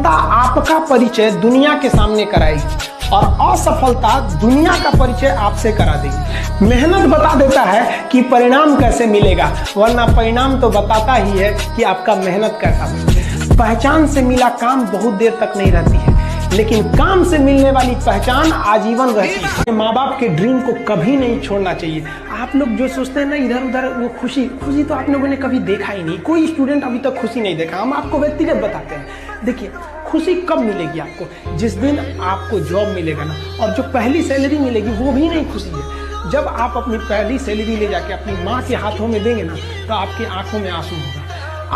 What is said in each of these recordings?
सफलता आपका परिचय दुनिया के सामने कराएगी और असफलता दुनिया का परिचय आपसे करा देगी। मेहनत बता देता है कि परिणाम कैसे मिलेगा, वरना परिणाम तो बताता ही है कि आपका मेहनत कैसा है। पहचान से मिला काम बहुत देर तक नहीं रहती है, लेकिन काम से मिलने वाली पहचान आजीवन रहती है। माँ बाप के ड्रीम को कभी नहीं छोड़ना चाहिए। आप लोग जो सोचते हैं ना इधर उधर, वो खुशी तो आप लोगों ने कभी देखा ही नहीं। कोई स्टूडेंट अभी तक खुशी नहीं देखा। हम आपको व्यक्तिगत बताते हैं। देखिए, खुशी कब मिलेगी आपको? जिस दिन आपको जॉब मिलेगा ना, और जो पहली सैलरी मिलेगी वो भी नहीं खुशी है। जब आप अपनी पहली सैलरी ले जाके अपनी माँ के हाथों में देंगे ना, तो आपकी आंखों में आंसू होगा।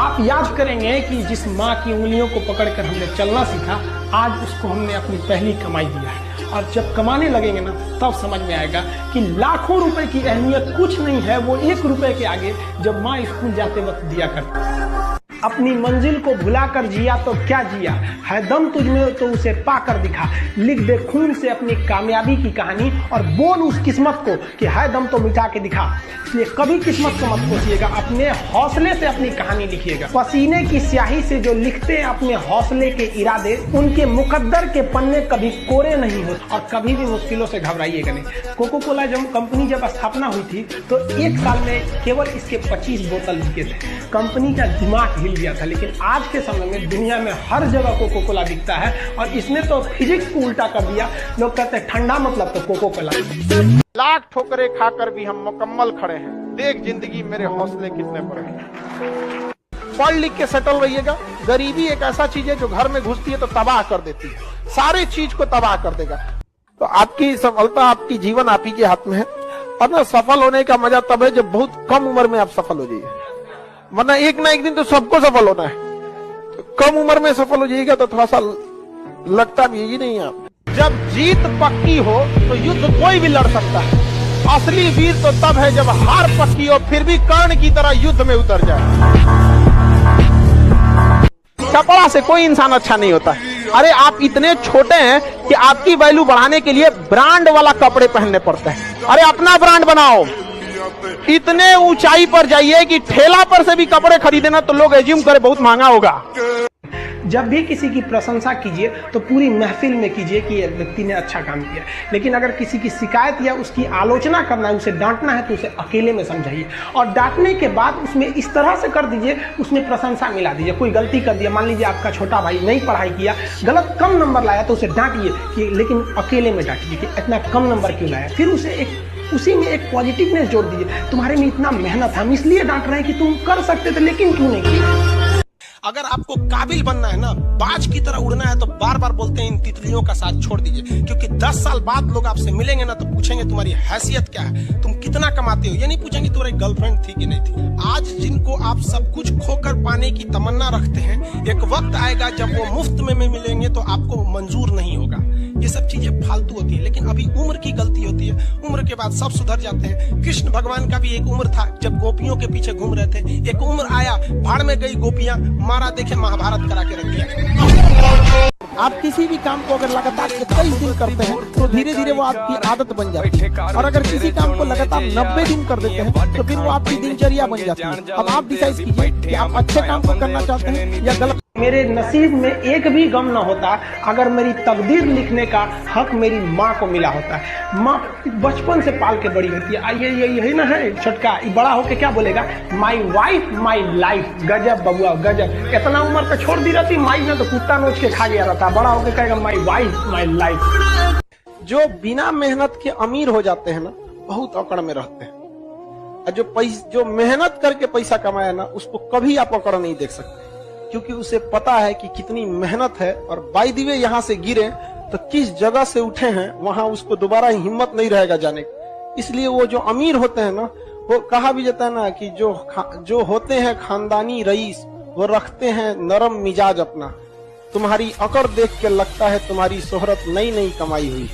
आप याद करेंगे कि जिस माँ की उंगलियों को पकड़कर हमने चलना सीखा, आज उसको हमने अपनी पहली कमाई दिया है। और जब कमाने लगेंगे ना, तब समझ में आएगा कि लाखों रुपए की अहमियत कुछ नहीं है, वो 1 रुपए के आगे जब माँ स्कूल जाते वक्त दिया करती। अपनी मंजिल को भुलाकर जिया तो क्या जिया, है दम तुझमें तो उसे पाकर दिखा। लिख दे खून से अपनी कामयाबी की कहानी और बोल उस किस्मत को कि है दम तो मिटा के दिखा। इसलिए कभी किस्मत को मत कोसिएगा, अपने हौसले से अपनी कहानी लिखिएगा। पसीने की स्याही से जो लिखते हैं अपने हौसले के इरादे, उनके मुकद्दर के पन्ने कभी कोरे नहीं होते। और कभी भी मुश्किलों से घबराइएगा नहीं। कोको कोला कंपनी जब स्थापना हुई थी तो 1 साल में केवल इसके 25 बोतल बिके थे। कंपनी का दिमाग हिल गया था। लेकिन आज के समय में दुनिया में हर जगह कोको कोला बिकता है, और इसने तो फिजिक्स को उल्टा कर दिया। लोग कहते हैं ठंडा मतलब तो कोको कोला। लाख ठोकरे खाकर भी हम मुकम्मल खड़े हैं। देख जिंदगी मेरे हौसले कितने बड़े हैं। पढ़ लिख के सेटल रहिएगा। गरीबी एक ऐसा चीज है जो घर में घुसती है तो तबाह कर देती है, सारी चीज को तबाह कर देगा। तो आपकी सफलता, आपकी जीवन आप ही के हाथ में है। और ना, सफल होने का मजा तब है जब बहुत कम उम्र में आप सफल हो जाइए, वरना एक ना एक दिन तो सबको सफल होना है। तो कम उम्र में सफल हो जाइएगा तो थोड़ा सा लगता भी ही नहीं आप। जब जीत पक्की हो तो युद्ध कोई भी लड़ सकता है। असली वीर तो तब है जब हार पक्की हो फिर भी कर्ण की तरह युद्ध में उतर जाए। कपड़ा से कोई इंसान अच्छा नहीं होता। अरे आप इतने छोटे हैं कि आपकी वैल्यू बढ़ाने के लिए ब्रांड वाला कपड़े पहनने पड़ते हैं। अरे अपना ब्रांड बनाओ। इतने ऊंचाई पर जाइए कि ठेला पर से भी कपड़े खरीदे ना तो लोग एज्यूम करे बहुत महंगा होगा। जब भी किसी की प्रशंसा कीजिए तो पूरी महफिल में कीजिए कि यह व्यक्ति ने अच्छा काम किया। लेकिन अगर किसी की शिकायत या उसकी आलोचना करना है, उसे डांटना है, तो उसे अकेले में समझाइए। और डांटने के बाद उसमें इस तरह से कर दीजिए, उसमें प्रशंसा मिला दीजिए। कोई गलती कर दिया, मान लीजिए आपका छोटा भाई नहीं पढ़ाई किया, गलत कम नंबर लाया, तो उसे डांटिए कि, लेकिन अकेले में डांटिए कि इतना कम नंबर क्यों लाया। फिर उसी में एक पॉजिटिवनेस जोड़ दीजिए। तुम्हारे में इतना मेहनत, हम इसलिए डांट रहे हैं कि तुम कर सकते थे लेकिन क्यों नहीं किया। अगर आपको काबिल बनना है ना, बाज की तरह उड़ना है, तो बार बार बोलते हैं इन तितलियों का साथ छोड़ दीजिए। क्योंकि 10 साल बाद लोग आपसे मिलेंगे ना तो पूछेंगे तुम्हारी हैसियत क्या है, तुम कितना कमाते हो। ये नहीं पूछेंगे तुम्हारी गर्लफ्रेंड थी कि नहीं थी। आज जिनको आप सब कुछ खोकर पाने की तमन्ना रखते हैं, एक वक्त आएगा जब वो मुफ्त में मिलेंगे तो आपको मंजूर नहीं होगा। ये सब चीजें फालतू होती है, लेकिन अभी उम्र की गलती होती है। उम्र के बाद सब सुधर जाते हैं। कृष्ण भगवान का भी एक उम्र था जब गोपियों के पीछे घूम रहे थे। एक उम्र आया, भाड़ में गई गोपियां, मारा देखे महाभारत करा के रख दिया। आप किसी भी काम को अगर लगातार 21 दिन करते हैं तो धीरे धीरे वो आपकी आदत बन जाती है। और अगर किसी काम को लगातार 90 दिन कर देते हैं तो फिर वो आपकी दिनचर्या बन जाती है। अब आप डिसाइड कीजिए कि आप अच्छे काम को करना चाहते हैं या गलत। मेरे नसीब में एक भी गम न होता अगर मेरी तकदीर लिखने का हक मेरी माँ को मिला होता। माँ बचपन से पाल के बड़ी होती है। यही ना है छोटका, बड़ा होके क्या बोलेगा, माई वाइफ माई लाइफ। गजब बबुआ गजब। इतना उम्र पे छोड़ दी रहती माई ने तो कुत्ता नोच के खा गया रहता। बड़ा होके कहेगा माई वाइफ माई लाइफ। जो बिना मेहनत के अमीर हो जाते हैं ना, बहुत अकड़ में रहते हैं। और जो मेहनत करके पैसा कमाया ना, उसको कभी आप अकड़ नहीं देख सकते, क्योंकि उसे पता है कि कितनी मेहनत है। और बाय द वे यहाँ से गिरे तो किस जगह से उठे हैं वहां उसको दोबारा हिम्मत नहीं रहेगा जाने की। इसलिए वो जो अमीर होते हैं ना, वो कहा भी जाता है ना कि जो होते हैं खानदानी रईस, वो रखते हैं नरम मिजाज अपना। तुम्हारी अकड़ देख के लगता है तुम्हारी शोहरत नई नई कमाई हुई।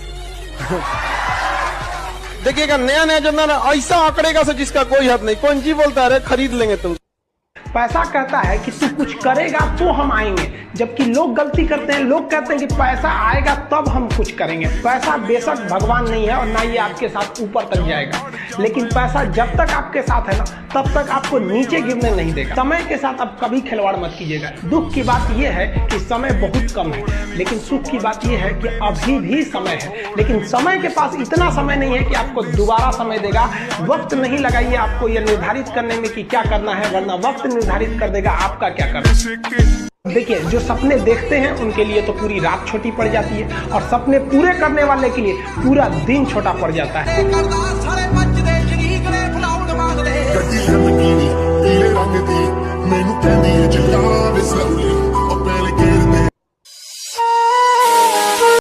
देखिएगा नया नया जमाना ऐसा आंकड़ेगा से जिसका कोई हद नहीं। कौन जी बोलता है अरे खरीद लेंगे तुम। पैसा कहता है कि तू कुछ करेगा तो हम आएंगे, जबकि लोग गलती करते हैं। लोग कहते हैं कि पैसा आएगा तब हम कुछ करेंगे। पैसा बेशक भगवान नहीं है और ना ये आपके साथ ऊपर तक जाएगा, लेकिन पैसा जब तक आपके साथ है ना तब तक आपको नीचे गिरने नहीं देगा। समय के साथ आप कभी खिलवाड़ मत कीजिएगा। दुख की बात यह है कि समय बहुत कम है, लेकिन सुख की बात यह है कि अभी भी समय है, लेकिन समय के पास इतना समय नहीं है कि आपको दोबारा समय देगा। वक्त नहीं लगाइए आपको यह निर्धारित करने में कि क्या करना है, वरना वक्त निर्धारित कर देगा आपका क्या करना है। देखिए, जो सपने देखते हैं उनके लिए तो पूरी रात छोटी पड़ जाती है, और सपने पूरे करने वाले के लिए पूरा दिन छोटा पड़ जाता है। ਗੱਡੀ ਲੰਮੀ ਨੀ ਪੀਲੇ ਰੰਗ ਦੀ ਮੈਨੂੰ ਕਹਿੰਦੀ ਏ ਜਲਾਵੇ ਸਲੂਲੀ